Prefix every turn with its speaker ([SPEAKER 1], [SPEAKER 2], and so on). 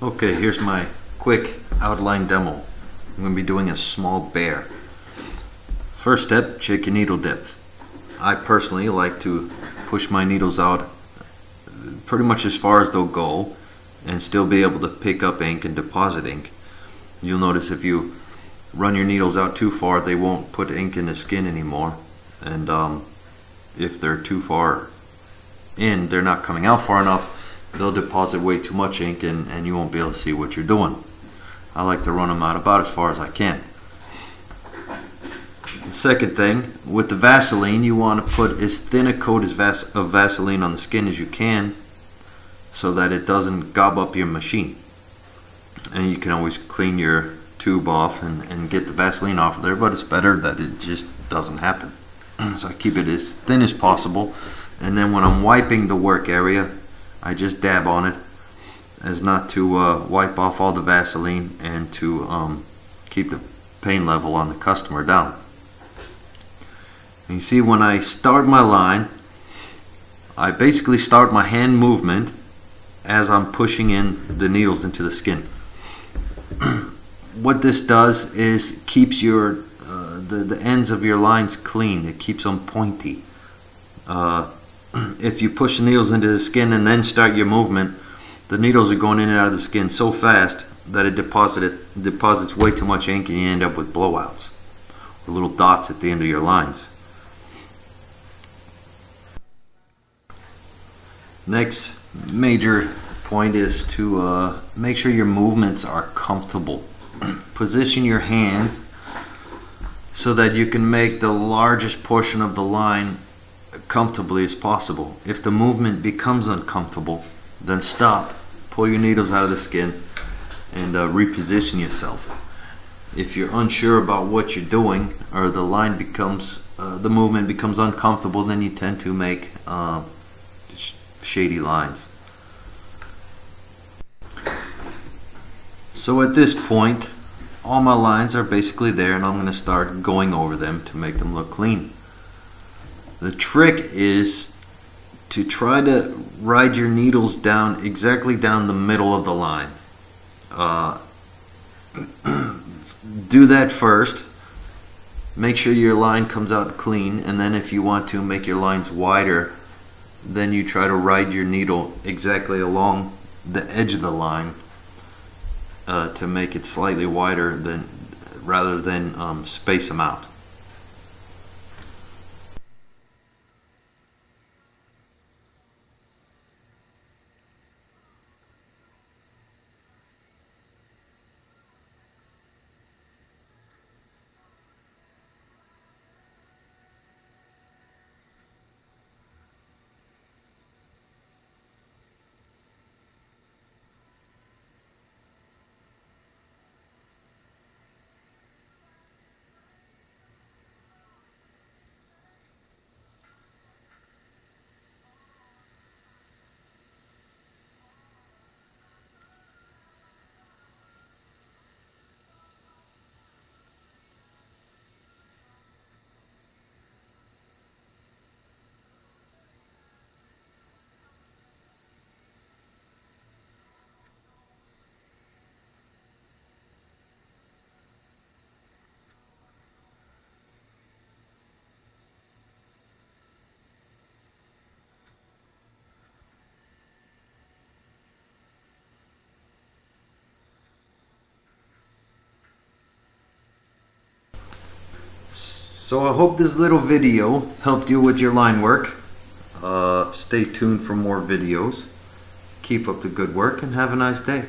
[SPEAKER 1] Okay, here's my quick outline demo. I'm going to be doing a small bear. First step, check your needle depth. I personally like to push my needles out pretty much as far as they'll go and still be able to pick up ink and deposit ink. You'll notice if you run your needles out too far, they won't put ink in the skin anymore. And if they're too far in, they're not coming out far enough, they'll deposit way too much ink and you won't be able to see what you're doing. I like to run them out about as far as I can. The second thing, with the Vaseline, you want to put as thin a coat of Vaseline on the skin as you can so that it doesn't gob up your machine. And you can always clean your tube off and get the Vaseline off of there, but it's better that it just doesn't happen. So I keep it as thin as possible, and then when I'm wiping the work area, I just dab on it as not to wipe off all the Vaseline and to keep the pain level on the customer down. And you see, when I start my line, I basically start my hand movement as I'm pushing in the needles into the skin. What this does is keeps your the ends of your lines clean. It keeps them pointy. If you push the needles into the skin and then start your movement, the needles are going in and out of the skin so fast that it deposits way too much ink and you end up with blowouts or little dots at the end of your lines. Next major point is to make sure your movements are comfortable. Position your hands so that you can make the largest portion of the line comfortably as possible. If the movement becomes uncomfortable, then stop, pull your needles out of the skin, and reposition yourself. If you're unsure about what you're doing, or the line becomes, the movement becomes uncomfortable, then you tend to make shady lines. So at this point, all my lines are basically there, and I'm going to start going over them to make them look clean. The trick is to try to ride your needles down exactly down the middle of the line. Do that first. Make sure your line comes out clean, and then if you want to make your lines wider, then you try to ride your needle exactly along the edge of the line to make it slightly wider rather than space them out. So I hope this little video helped you with your line work. Stay tuned for more videos. Keep up the good work and have a nice day.